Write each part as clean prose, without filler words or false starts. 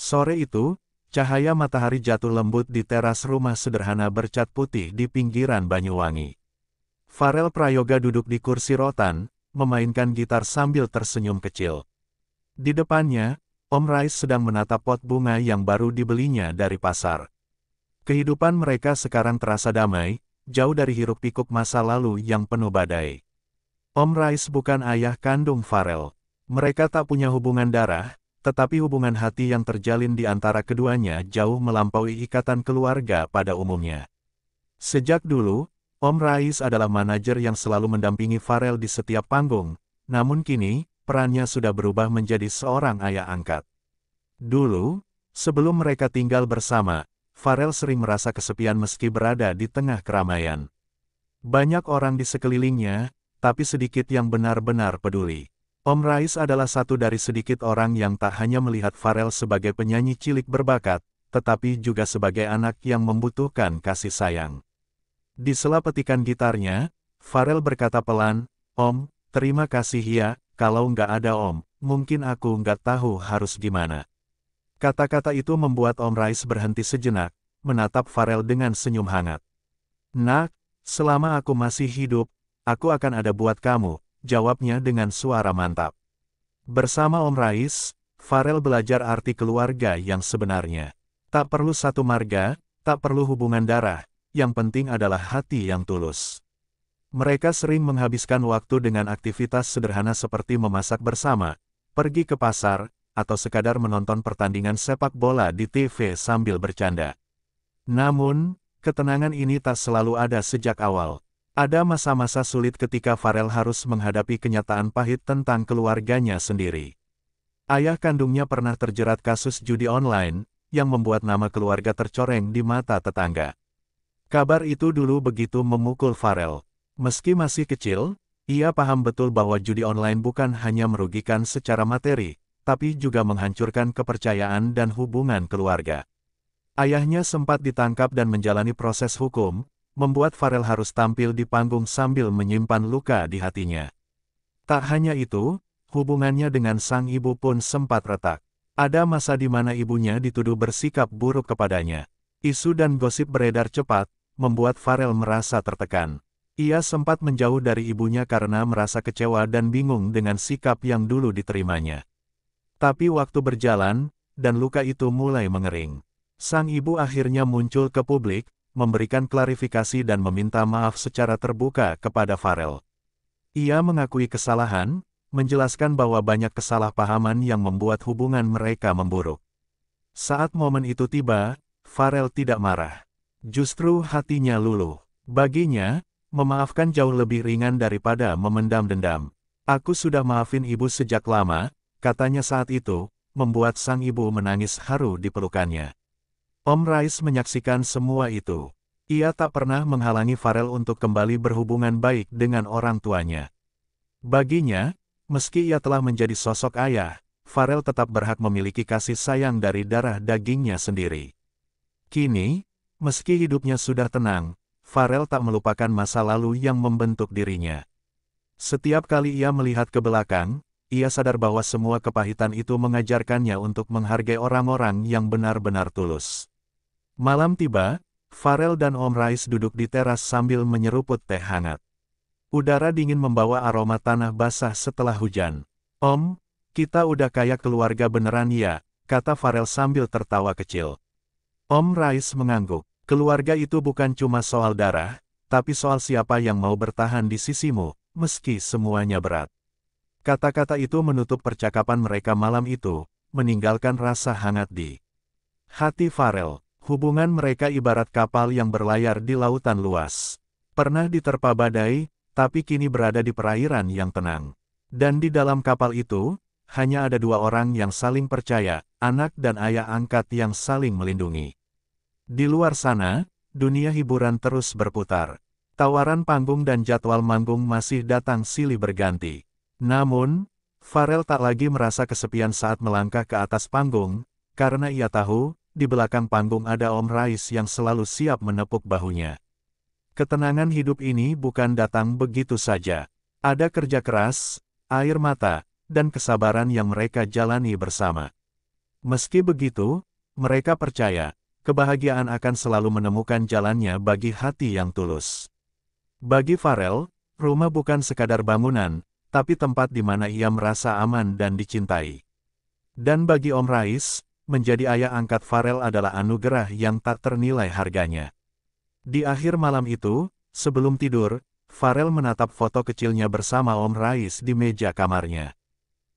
Sore itu, cahaya matahari jatuh lembut di teras rumah sederhana bercat putih di pinggiran Banyuwangi. Farel Prayoga duduk di kursi rotan, memainkan gitar sambil tersenyum kecil. Di depannya, Om Rais sedang menatap pot bunga yang baru dibelinya dari pasar. Kehidupan mereka sekarang terasa damai, jauh dari hiruk-pikuk masa lalu yang penuh badai. Om Rais bukan ayah kandung Farel. Mereka tak punya hubungan darah, tetapi hubungan hati yang terjalin di antara keduanya jauh melampaui ikatan keluarga pada umumnya. Sejak dulu, Om Rais adalah manajer yang selalu mendampingi Farel di setiap panggung, namun kini, perannya sudah berubah menjadi seorang ayah angkat. Dulu, sebelum mereka tinggal bersama, Farel sering merasa kesepian meski berada di tengah keramaian. Banyak orang di sekelilingnya, tapi sedikit yang benar-benar peduli. Om Rais adalah satu dari sedikit orang yang tak hanya melihat Farel sebagai penyanyi cilik berbakat, tetapi juga sebagai anak yang membutuhkan kasih sayang. Di sela petikan gitarnya, Farel berkata pelan, "Om, terima kasih ya, kalau nggak ada Om, mungkin aku nggak tahu harus gimana." Kata-kata itu membuat Om Rais berhenti sejenak, menatap Farel dengan senyum hangat. "Nak, selama aku masih hidup, aku akan ada buat kamu," jawabnya dengan suara mantap. Bersama Om Rais, Farel belajar arti keluarga yang sebenarnya. Tak perlu satu marga, tak perlu hubungan darah, yang penting adalah hati yang tulus. Mereka sering menghabiskan waktu dengan aktivitas sederhana seperti memasak bersama, pergi ke pasar, atau sekadar menonton pertandingan sepak bola di TV sambil bercanda. Namun, ketenangan ini tak selalu ada sejak awal. Ada masa-masa sulit ketika Farel harus menghadapi kenyataan pahit tentang keluarganya sendiri. Ayah kandungnya pernah terjerat kasus judi online, yang membuat nama keluarga tercoreng di mata tetangga. Kabar itu dulu begitu memukul Farel. Meski masih kecil, ia paham betul bahwa judi online bukan hanya merugikan secara materi, tapi juga menghancurkan kepercayaan dan hubungan keluarga. Ayahnya sempat ditangkap dan menjalani proses hukum, membuat Farel harus tampil di panggung sambil menyimpan luka di hatinya. Tak hanya itu, hubungannya dengan sang ibu pun sempat retak. Ada masa di mana ibunya dituduh bersikap buruk kepadanya. Isu dan gosip beredar cepat, membuat Farel merasa tertekan. Ia sempat menjauh dari ibunya karena merasa kecewa dan bingung dengan sikap yang dulu diterimanya. Tapi waktu berjalan, dan luka itu mulai mengering. Sang ibu akhirnya muncul ke publik, memberikan klarifikasi dan meminta maaf secara terbuka kepada Farel. Ia mengakui kesalahan, menjelaskan bahwa banyak kesalahpahaman yang membuat hubungan mereka memburuk. Saat momen itu tiba, Farel tidak marah. Justru hatinya luluh. Baginya, memaafkan jauh lebih ringan daripada memendam dendam. "Aku sudah maafin ibu sejak lama," katanya saat itu, membuat sang ibu menangis haru di pelukannya. Om Rais menyaksikan semua itu. Ia tak pernah menghalangi Farel untuk kembali berhubungan baik dengan orang tuanya. Baginya, meski ia telah menjadi sosok ayah, Farel tetap berhak memiliki kasih sayang dari darah dagingnya sendiri. Kini, meski hidupnya sudah tenang, Farel tak melupakan masa lalu yang membentuk dirinya. Setiap kali ia melihat ke belakang, ia sadar bahwa semua kepahitan itu mengajarkannya untuk menghargai orang-orang yang benar-benar tulus. Malam tiba, Farel dan Om Rais duduk di teras sambil menyeruput teh hangat. Udara dingin membawa aroma tanah basah setelah hujan. "Om, kita udah kayak keluarga beneran ya," kata Farel sambil tertawa kecil. Om Rais mengangguk. "Keluarga itu bukan cuma soal darah, tapi soal siapa yang mau bertahan di sisimu, meski semuanya berat." Kata-kata itu menutup percakapan mereka malam itu, meninggalkan rasa hangat di hati Farel. Hubungan mereka ibarat kapal yang berlayar di lautan luas. Pernah diterpa badai, tapi kini berada di perairan yang tenang. Dan di dalam kapal itu, hanya ada dua orang yang saling percaya, anak dan ayah angkat yang saling melindungi. Di luar sana, dunia hiburan terus berputar. Tawaran panggung dan jadwal manggung masih datang silih berganti. Namun, Farel tak lagi merasa kesepian saat melangkah ke atas panggung, karena ia tahu, di belakang panggung ada Om Rais yang selalu siap menepuk bahunya. Ketenangan hidup ini bukan datang begitu saja. Ada kerja keras, air mata, dan kesabaran yang mereka jalani bersama. Meski begitu, mereka percaya, kebahagiaan akan selalu menemukan jalannya bagi hati yang tulus. Bagi Farel, rumah bukan sekadar bangunan, tapi tempat di mana ia merasa aman dan dicintai. Dan bagi Om Rais, menjadi ayah angkat Farel adalah anugerah yang tak ternilai harganya. Di akhir malam itu, sebelum tidur, Farel menatap foto kecilnya bersama Om Rais di meja kamarnya.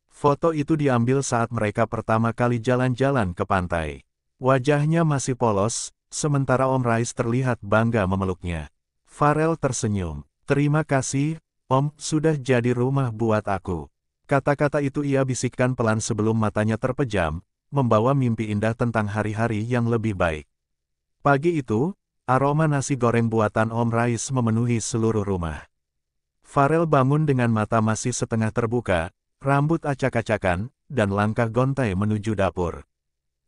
Foto itu diambil saat mereka pertama kali jalan-jalan ke pantai. Wajahnya masih polos, sementara Om Rais terlihat bangga memeluknya. Farel tersenyum. "Terima kasih, Om, sudah jadi rumah buat aku." Kata-kata itu ia bisikkan pelan sebelum matanya terpejam, membawa mimpi indah tentang hari-hari yang lebih baik. Pagi itu, aroma nasi goreng buatan Om Rais memenuhi seluruh rumah. Farel bangun dengan mata masih setengah terbuka, rambut acak-acakan, dan langkah gontai menuju dapur.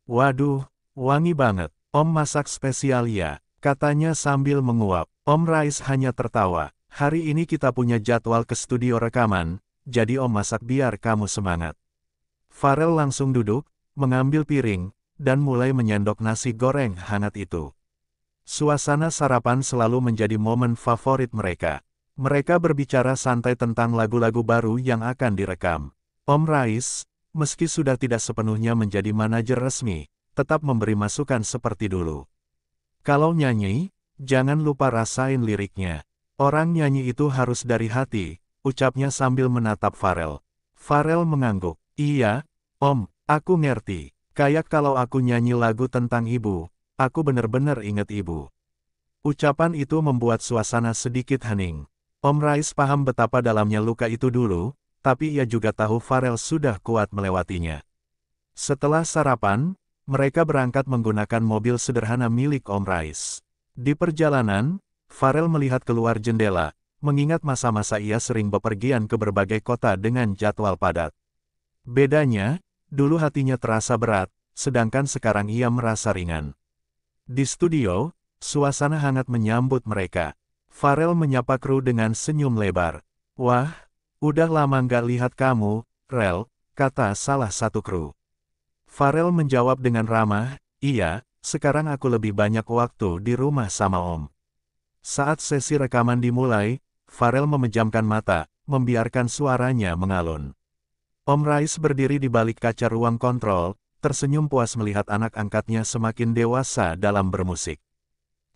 "Waduh, wangi banget. Om masak spesial ya," katanya sambil menguap. Om Rais hanya tertawa. "Hari ini kita punya jadwal ke studio rekaman, jadi Om masak biar kamu semangat." Farel langsung duduk, mengambil piring, dan mulai menyendok nasi goreng hangat itu. Suasana sarapan selalu menjadi momen favorit mereka. Mereka berbicara santai tentang lagu-lagu baru yang akan direkam. Om Rais, meski sudah tidak sepenuhnya menjadi manajer resmi, tetap memberi masukan seperti dulu. "Kalau nyanyi, jangan lupa rasain liriknya. Orang nyanyi itu harus dari hati," ucapnya sambil menatap Farel. Farel mengangguk. "Iya, Om, aku ngerti. Kayak kalau aku nyanyi lagu tentang ibu, aku bener-bener inget ibu." Ucapan itu membuat suasana sedikit hening. Om Rais paham betapa dalamnya luka itu dulu, tapi ia juga tahu Farel sudah kuat melewatinya. Setelah sarapan, mereka berangkat menggunakan mobil sederhana milik Om Rais. Di perjalanan, Farel melihat keluar jendela, mengingat masa-masa ia sering bepergian ke berbagai kota dengan jadwal padat. Bedanya, dulu hatinya terasa berat, sedangkan sekarang ia merasa ringan. Di studio, suasana hangat menyambut mereka. Farel menyapa kru dengan senyum lebar. "Wah, udah lama nggak lihat kamu, Rel," kata salah satu kru. Farel menjawab dengan ramah, "Iya, sekarang aku lebih banyak waktu di rumah sama Om." Saat sesi rekaman dimulai, Farel memejamkan mata, membiarkan suaranya mengalun. Om Rais berdiri di balik kaca ruang kontrol, tersenyum puas melihat anak angkatnya semakin dewasa dalam bermusik.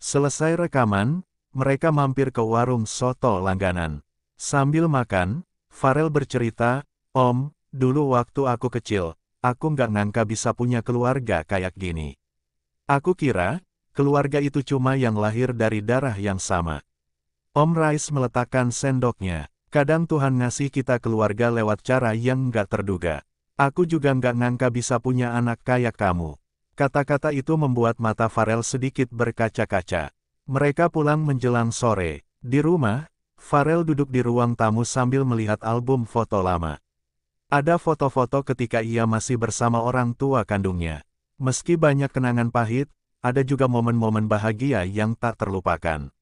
Selesai rekaman, mereka mampir ke warung soto langganan. Sambil makan, Farel bercerita, "Om, dulu waktu aku kecil, aku nggak nyangka bisa punya keluarga kayak gini. Aku kira, keluarga itu cuma yang lahir dari darah yang sama." Om Rais meletakkan sendoknya. "Kadang Tuhan ngasih kita keluarga lewat cara yang nggak terduga. Aku juga nggak nyangka bisa punya anak kayak kamu." Kata-kata itu membuat mata Farel sedikit berkaca-kaca. Mereka pulang menjelang sore. Di rumah, Farel duduk di ruang tamu sambil melihat album foto lama. Ada foto-foto ketika ia masih bersama orang tua kandungnya. Meski banyak kenangan pahit, ada juga momen-momen bahagia yang tak terlupakan.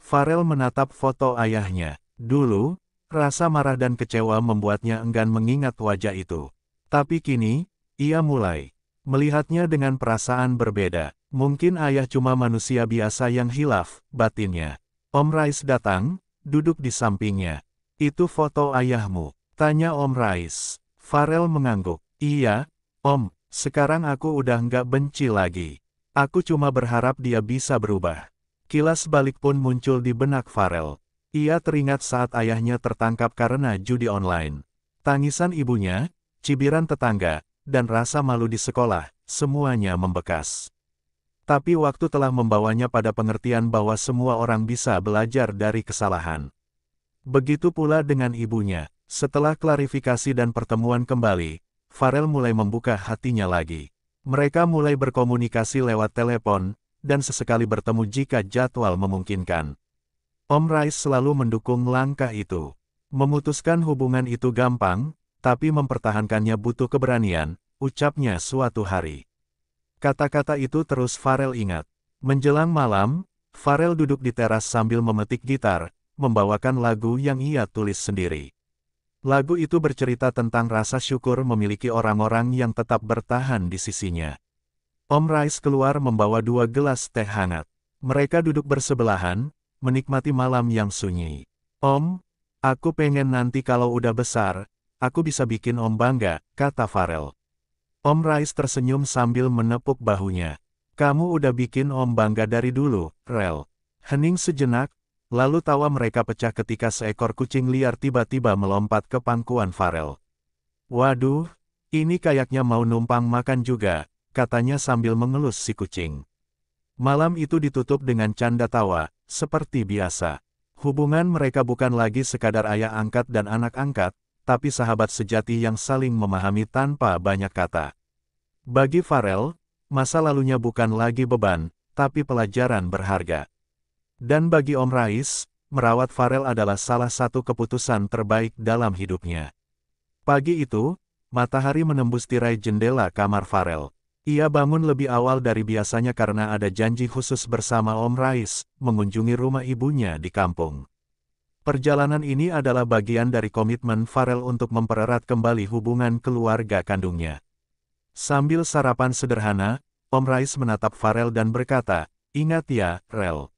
Farel menatap foto ayahnya. Dulu, rasa marah dan kecewa membuatnya enggan mengingat wajah itu. Tapi kini, ia mulai melihatnya dengan perasaan berbeda. Mungkin ayah cuma manusia biasa yang hilaf, batinnya. Om Rais datang, duduk di sampingnya. "Itu foto ayahmu?" tanya Om Rais. Farel mengangguk. "Iya, Om, sekarang aku udah nggak benci lagi. Aku cuma berharap dia bisa berubah." Kilas balik pun muncul di benak Farel. Ia teringat saat ayahnya tertangkap karena judi online. Tangisan ibunya, cibiran tetangga, dan rasa malu di sekolah, semuanya membekas. Tapi waktu telah membawanya pada pengertian bahwa semua orang bisa belajar dari kesalahan. Begitu pula dengan ibunya. Setelah klarifikasi dan pertemuan kembali, Farel mulai membuka hatinya lagi. Mereka mulai berkomunikasi lewat telepon, dan sesekali bertemu jika jadwal memungkinkan. Om Rais selalu mendukung langkah itu. Memutuskan hubungan itu gampang, tapi mempertahankannya butuh keberanian, ucapnya suatu hari. Kata-kata itu terus Farel ingat. Menjelang malam, Farel duduk di teras sambil memetik gitar, membawakan lagu yang ia tulis sendiri. Lagu itu bercerita tentang rasa syukur memiliki orang-orang yang tetap bertahan di sisinya. Om Rais keluar membawa 2 gelas teh hangat. Mereka duduk bersebelahan, menikmati malam yang sunyi. Om, aku pengen nanti kalau udah besar, aku bisa bikin Om bangga, kata Farel. Om Rais tersenyum sambil menepuk bahunya. Kamu udah bikin Om bangga dari dulu, Rel. Hening sejenak, lalu tawa mereka pecah ketika seekor kucing liar tiba-tiba melompat ke pangkuan Farel. Waduh, ini kayaknya mau numpang makan juga, katanya sambil mengelus si kucing. Malam itu ditutup dengan canda tawa, seperti biasa. Hubungan mereka bukan lagi sekadar ayah angkat dan anak angkat, tapi sahabat sejati yang saling memahami tanpa banyak kata. Bagi Farel, masa lalunya bukan lagi beban, tapi pelajaran berharga. Dan bagi Om Rais, merawat Farel adalah salah satu keputusan terbaik dalam hidupnya. Pagi itu, matahari menembus tirai jendela kamar Farel. Ia bangun lebih awal dari biasanya karena ada janji khusus bersama Om Rais, mengunjungi rumah ibunya di kampung. Perjalanan ini adalah bagian dari komitmen Farel untuk mempererat kembali hubungan keluarga kandungnya. Sambil sarapan sederhana, Om Rais menatap Farel dan berkata, "Ingat ya, Rel.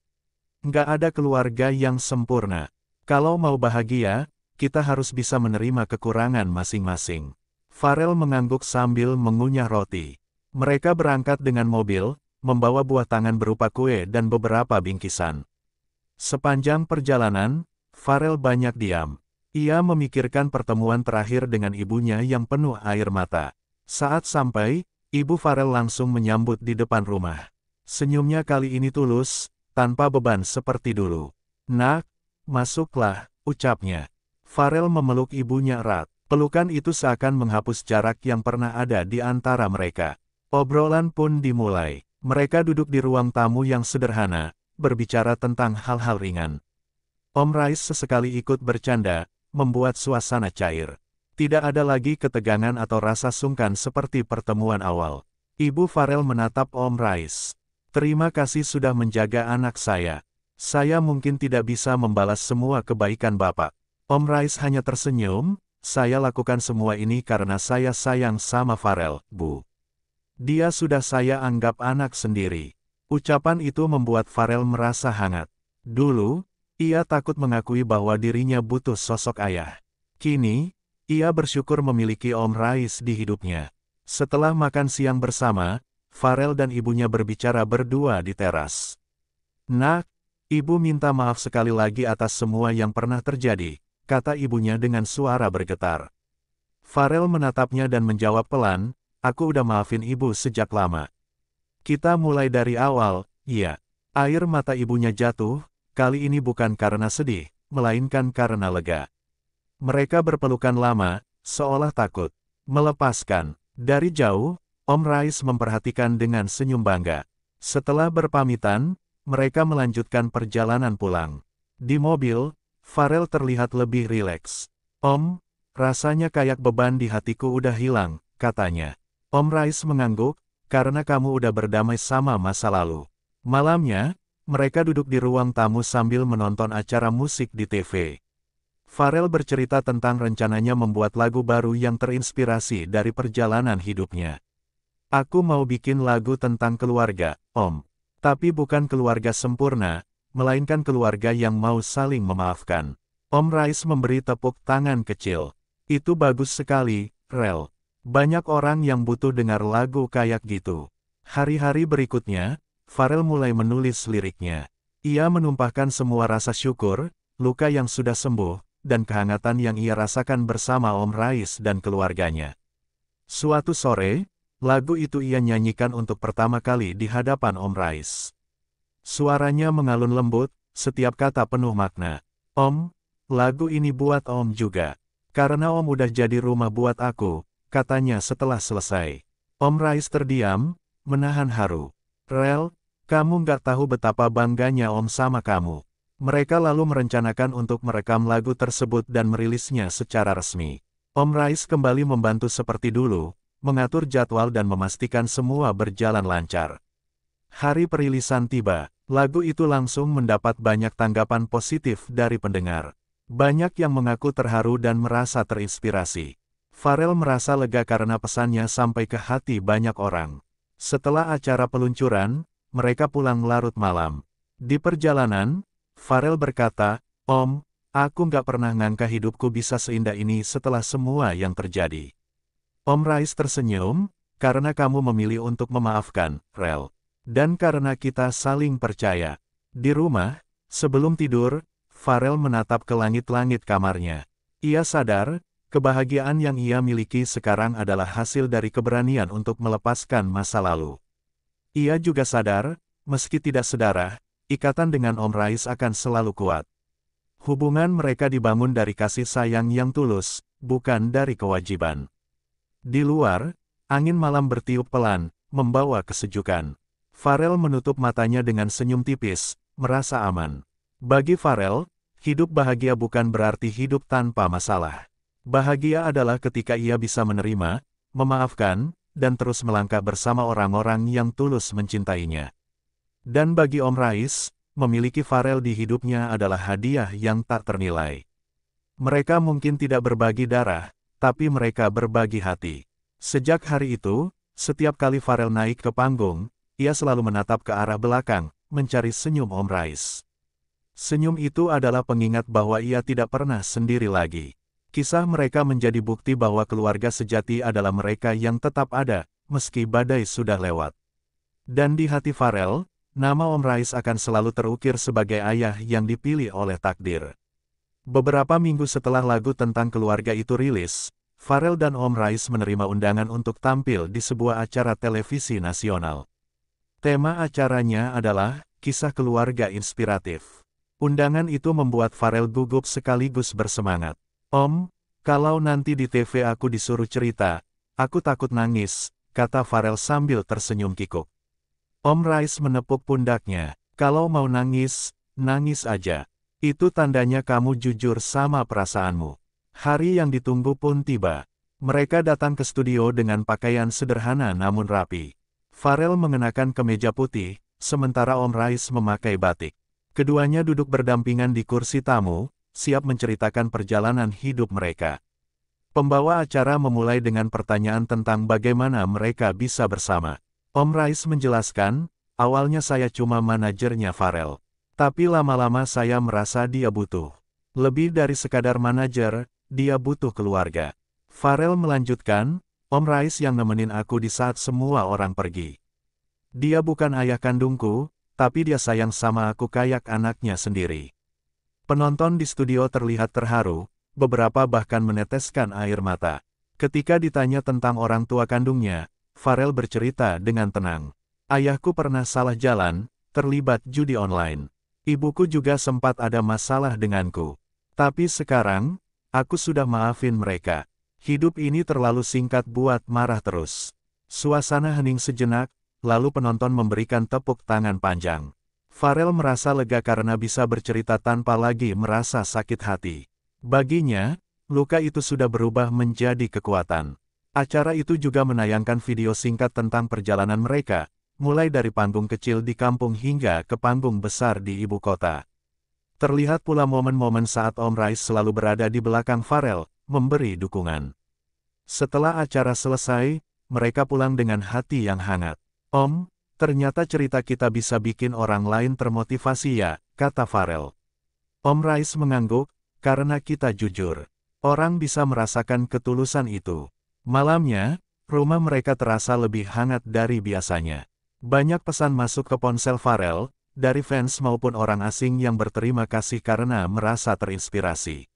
Nggak ada keluarga yang sempurna. Kalau mau bahagia, kita harus bisa menerima kekurangan masing-masing." Farel mengangguk sambil mengunyah roti. Mereka berangkat dengan mobil, membawa buah tangan berupa kue dan beberapa bingkisan. Sepanjang perjalanan, Farel banyak diam. Ia memikirkan pertemuan terakhir dengan ibunya yang penuh air mata. Saat sampai, ibu Farel langsung menyambut di depan rumah. Senyumnya kali ini tulus, tanpa beban seperti dulu. "Nak, masuklah," ucapnya. Farel memeluk ibunya erat. Pelukan itu seakan menghapus jarak yang pernah ada di antara mereka. Obrolan pun dimulai. Mereka duduk di ruang tamu yang sederhana, berbicara tentang hal-hal ringan. Om Rais sesekali ikut bercanda, membuat suasana cair. Tidak ada lagi ketegangan atau rasa sungkan seperti pertemuan awal. Ibu Farel menatap Om Rais. "Terima kasih sudah menjaga anak saya. Saya mungkin tidak bisa membalas semua kebaikan Bapak." Om Rais hanya tersenyum, "Saya lakukan semua ini karena saya sayang sama Farel, Bu. Dia sudah saya anggap anak sendiri." Ucapan itu membuat Farel merasa hangat. Dulu, ia takut mengakui bahwa dirinya butuh sosok ayah. Kini, ia bersyukur memiliki Om Rais di hidupnya. Setelah makan siang bersama, Farel dan ibunya berbicara berdua di teras. "Nak, Ibu minta maaf sekali lagi atas semua yang pernah terjadi," kata ibunya dengan suara bergetar. Farel menatapnya dan menjawab pelan, "Aku udah maafin Ibu sejak lama. Kita mulai dari awal, iya." Air mata ibunya jatuh, kali ini bukan karena sedih, melainkan karena lega. Mereka berpelukan lama, seolah takut melepaskan. Dari jauh, Om Rais memperhatikan dengan senyum bangga. Setelah berpamitan, mereka melanjutkan perjalanan pulang. Di mobil, Farel terlihat lebih rileks. "Om, rasanya kayak beban di hatiku udah hilang," katanya. Om Rais mengangguk, "Karena kamu udah berdamai sama masa lalu." Malamnya, mereka duduk di ruang tamu sambil menonton acara musik di TV. Farel bercerita tentang rencananya membuat lagu baru yang terinspirasi dari perjalanan hidupnya. "Aku mau bikin lagu tentang keluarga, Om. Tapi bukan keluarga sempurna, melainkan keluarga yang mau saling memaafkan." Om Rais memberi tepuk tangan kecil. "Itu bagus sekali, Rel. Banyak orang yang butuh dengar lagu kayak gitu." Hari-hari berikutnya, Farel mulai menulis liriknya. Ia menumpahkan semua rasa syukur, luka yang sudah sembuh, dan kehangatan yang ia rasakan bersama Om Rais dan keluarganya. Suatu sore, lagu itu ia nyanyikan untuk pertama kali di hadapan Om Rais. Suaranya mengalun lembut, setiap kata penuh makna. "Om, lagu ini buat Om juga. Karena Om udah jadi rumah buat aku," katanya setelah selesai. Om Rais terdiam, menahan haru. "Rel, kamu nggak tahu betapa bangganya Om sama kamu." Mereka lalu merencanakan untuk merekam lagu tersebut dan merilisnya secara resmi. Om Rais kembali membantu seperti dulu, mengatur jadwal dan memastikan semua berjalan lancar. Hari perilisan tiba, lagu itu langsung mendapat banyak tanggapan positif dari pendengar. Banyak yang mengaku terharu dan merasa terinspirasi. Farel merasa lega karena pesannya sampai ke hati banyak orang. Setelah acara peluncuran, mereka pulang larut malam. Di perjalanan, Farel berkata, "Om, aku nggak pernah ngangka hidupku bisa seindah ini setelah semua yang terjadi." Om Rais tersenyum, "Karena kamu memilih untuk memaafkan, Rel. Dan karena kita saling percaya." Di rumah, sebelum tidur, Farel menatap ke langit-langit kamarnya. Ia sadar, kebahagiaan yang ia miliki sekarang adalah hasil dari keberanian untuk melepaskan masa lalu. Ia juga sadar, meski tidak sedarah, ikatan dengan Om Rais akan selalu kuat. Hubungan mereka dibangun dari kasih sayang yang tulus, bukan dari kewajiban. Di luar, angin malam bertiup pelan, membawa kesejukan. Farel menutup matanya dengan senyum tipis, merasa aman. Bagi Farel, hidup bahagia bukan berarti hidup tanpa masalah. Bahagia adalah ketika ia bisa menerima, memaafkan, dan terus melangkah bersama orang-orang yang tulus mencintainya. Dan bagi Om Rais, memiliki Farel di hidupnya adalah hadiah yang tak ternilai. Mereka mungkin tidak berbagi darah, tapi mereka berbagi hati. Sejak hari itu, setiap kali Farel naik ke panggung, ia selalu menatap ke arah belakang, mencari senyum Om Rais. Senyum itu adalah pengingat bahwa ia tidak pernah sendiri lagi. Kisah mereka menjadi bukti bahwa keluarga sejati adalah mereka yang tetap ada, meski badai sudah lewat. Dan di hati Farel, nama Om Rais akan selalu terukir sebagai ayah yang dipilih oleh takdir. Beberapa minggu setelah lagu tentang keluarga itu rilis, Farel dan Om Rais menerima undangan untuk tampil di sebuah acara televisi nasional. Tema acaranya adalah kisah keluarga inspiratif. Undangan itu membuat Farel gugup sekaligus bersemangat. "Om, kalau nanti di TV aku disuruh cerita, aku takut nangis," kata Farel sambil tersenyum kikuk. Om Rais menepuk pundaknya, "Kalau mau nangis, nangis aja. Itu tandanya kamu jujur sama perasaanmu." Hari yang ditunggu pun tiba. Mereka datang ke studio dengan pakaian sederhana namun rapi. Farel mengenakan kemeja putih, sementara Om Rais memakai batik. Keduanya duduk berdampingan di kursi tamu, siap menceritakan perjalanan hidup mereka. Pembawa acara memulai dengan pertanyaan tentang bagaimana mereka bisa bersama. Om Rais menjelaskan, "Awalnya saya cuma manajernya Farel. Tapi lama-lama saya merasa dia butuh. Lebih dari sekadar manajer, dia butuh keluarga." Farel melanjutkan, "Om Rais yang nemenin aku di saat semua orang pergi. Dia bukan ayah kandungku, tapi dia sayang sama aku kayak anaknya sendiri." Penonton di studio terlihat terharu, beberapa bahkan meneteskan air mata. Ketika ditanya tentang orang tua kandungnya, Farel bercerita dengan tenang. "Ayahku pernah salah jalan, terlibat judi online. Ibuku juga sempat ada masalah denganku. Tapi sekarang, aku sudah maafin mereka. Hidup ini terlalu singkat buat marah terus." Suasana hening sejenak, lalu penonton memberikan tepuk tangan panjang. Farel merasa lega karena bisa bercerita tanpa lagi merasa sakit hati. Baginya, luka itu sudah berubah menjadi kekuatan. Acara itu juga menayangkan video singkat tentang perjalanan mereka, mulai dari panggung kecil di kampung hingga ke panggung besar di ibu kota. Terlihat pula momen-momen saat Om Rais selalu berada di belakang Farel, memberi dukungan. Setelah acara selesai, mereka pulang dengan hati yang hangat. "Om, ternyata cerita kita bisa bikin orang lain termotivasi ya," kata Farel. Om Rais mengangguk, "Karena kita jujur. Orang bisa merasakan ketulusan itu." Malamnya, rumah mereka terasa lebih hangat dari biasanya. Banyak pesan masuk ke ponsel Farel, dari fans maupun orang asing yang berterima kasih karena merasa terinspirasi.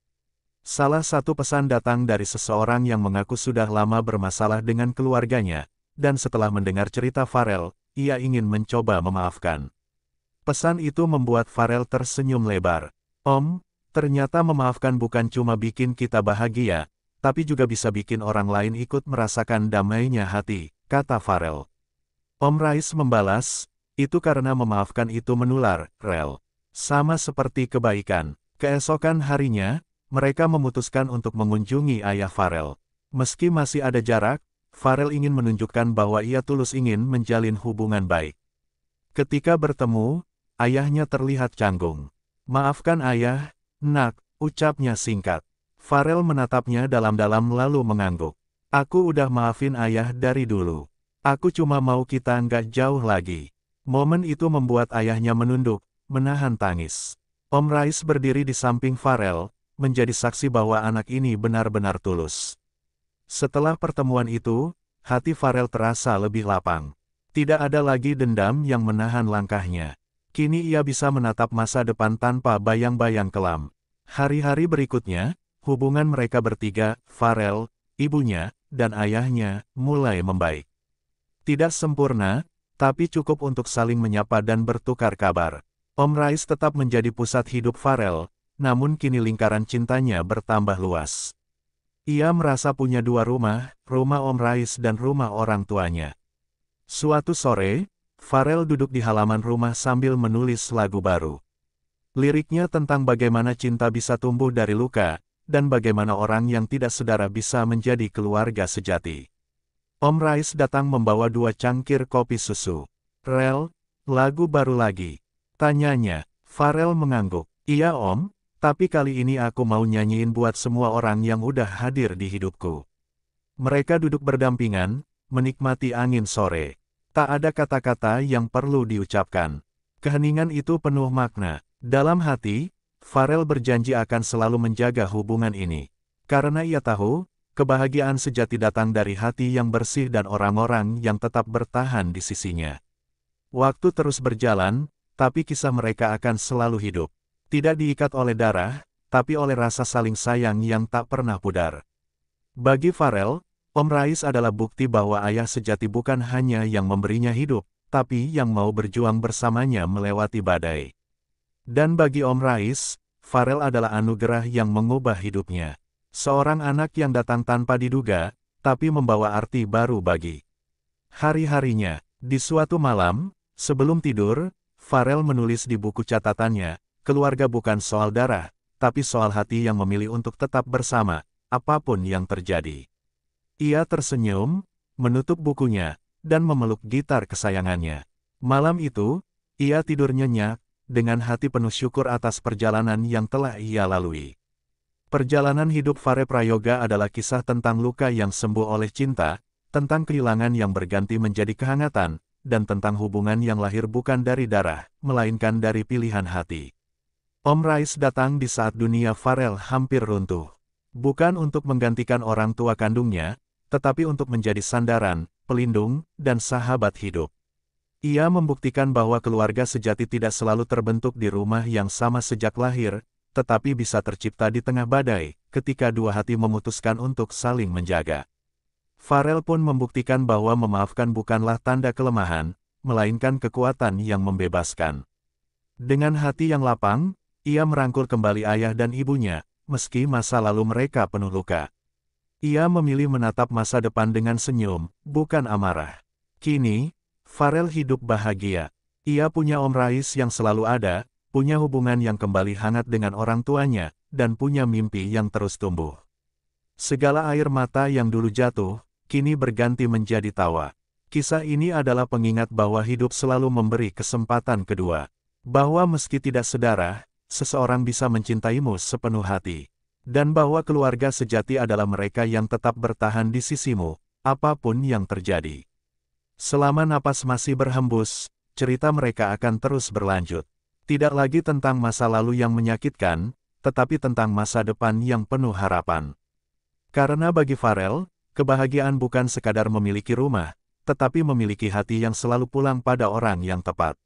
Salah satu pesan datang dari seseorang yang mengaku sudah lama bermasalah dengan keluarganya, dan setelah mendengar cerita Farel, ia ingin mencoba memaafkan. Pesan itu membuat Farel tersenyum lebar. "Om, ternyata memaafkan bukan cuma bikin kita bahagia, tapi juga bisa bikin orang lain ikut merasakan damainya hati," kata Farel. Om Rais membalas, "Itu karena memaafkan itu menular, Rel. Sama seperti kebaikan." Keesokan harinya, mereka memutuskan untuk mengunjungi ayah Farel. Meski masih ada jarak, Farel ingin menunjukkan bahwa ia tulus ingin menjalin hubungan baik. Ketika bertemu, ayahnya terlihat canggung. "Maafkan ayah, Nak, ucapnya singkat. Farel menatapnya dalam-dalam lalu mengangguk. Aku udah maafin ayah dari dulu. Aku cuma mau kita nggak jauh lagi. Momen itu membuat ayahnya menunduk, menahan tangis. Om Rais berdiri di samping Farel, menjadi saksi bahwa anak ini benar-benar tulus. Setelah pertemuan itu, hati Farel terasa lebih lapang. Tidak ada lagi dendam yang menahan langkahnya. Kini ia bisa menatap masa depan tanpa bayang-bayang kelam. Hari-hari berikutnya, hubungan mereka bertiga, Farel, ibunya, dan ayahnya, mulai membaik. Tidak sempurna, tapi cukup untuk saling menyapa dan bertukar kabar. Om Rais tetap menjadi pusat hidup Farel, namun kini lingkaran cintanya bertambah luas. Ia merasa punya dua rumah, rumah Om Rais dan rumah orang tuanya. Suatu sore, Farel duduk di halaman rumah sambil menulis lagu baru. Liriknya tentang bagaimana cinta bisa tumbuh dari luka, dan bagaimana orang yang tidak sedara bisa menjadi keluarga sejati. Om Rais datang membawa 2 cangkir kopi susu. "Rel, lagu baru lagi?" tanyanya. Farel mengangguk. "Iya Om, tapi kali ini aku mau nyanyiin buat semua orang yang udah hadir di hidupku." Mereka duduk berdampingan, menikmati angin sore. Tak ada kata-kata yang perlu diucapkan. Keheningan itu penuh makna. Dalam hati, Farel berjanji akan selalu menjaga hubungan ini. Karena ia tahu, kebahagiaan sejati datang dari hati yang bersih dan orang-orang yang tetap bertahan di sisinya. Waktu terus berjalan, tapi kisah mereka akan selalu hidup. Tidak diikat oleh darah, tapi oleh rasa saling sayang yang tak pernah pudar. Bagi Farel, Om Rais adalah bukti bahwa ayah sejati bukan hanya yang memberinya hidup, tapi yang mau berjuang bersamanya melewati badai. Dan bagi Om Rais, Farel adalah anugerah yang mengubah hidupnya. Seorang anak yang datang tanpa diduga, tapi membawa arti baru bagi hari-harinya. Di suatu malam, sebelum tidur, Farel menulis di buku catatannya, keluarga bukan soal darah, tapi soal hati yang memilih untuk tetap bersama, apapun yang terjadi. Ia tersenyum, menutup bukunya, dan memeluk gitar kesayangannya. Malam itu, ia tidur nyenyak, dengan hati penuh syukur atas perjalanan yang telah ia lalui. Perjalanan hidup Farel Prayoga adalah kisah tentang luka yang sembuh oleh cinta, tentang kehilangan yang berganti menjadi kehangatan, dan tentang hubungan yang lahir bukan dari darah, melainkan dari pilihan hati. Om Rais datang di saat dunia Farel hampir runtuh. Bukan untuk menggantikan orang tua kandungnya, tetapi untuk menjadi sandaran, pelindung, dan sahabat hidup. Ia membuktikan bahwa keluarga sejati tidak selalu terbentuk di rumah yang sama sejak lahir, tetapi bisa tercipta di tengah badai, ketika dua hati memutuskan untuk saling menjaga. Farel pun membuktikan bahwa memaafkan bukanlah tanda kelemahan, melainkan kekuatan yang membebaskan. Dengan hati yang lapang, ia merangkul kembali ayah dan ibunya, meski masa lalu mereka penuh luka. Ia memilih menatap masa depan dengan senyum, bukan amarah. Kini, Farel hidup bahagia. Ia punya Om Rais yang selalu ada, punya hubungan yang kembali hangat dengan orang tuanya, dan punya mimpi yang terus tumbuh. Segala air mata yang dulu jatuh, kini berganti menjadi tawa. Kisah ini adalah pengingat bahwa hidup selalu memberi kesempatan kedua. Bahwa meski tidak sedarah, seseorang bisa mencintaimu sepenuh hati. Dan bahwa keluarga sejati adalah mereka yang tetap bertahan di sisimu, apapun yang terjadi. Selama napas masih berhembus, cerita mereka akan terus berlanjut. Tidak lagi tentang masa lalu yang menyakitkan, tetapi tentang masa depan yang penuh harapan. Karena bagi Farel, kebahagiaan bukan sekadar memiliki rumah, tetapi memiliki hati yang selalu pulang pada orang yang tepat.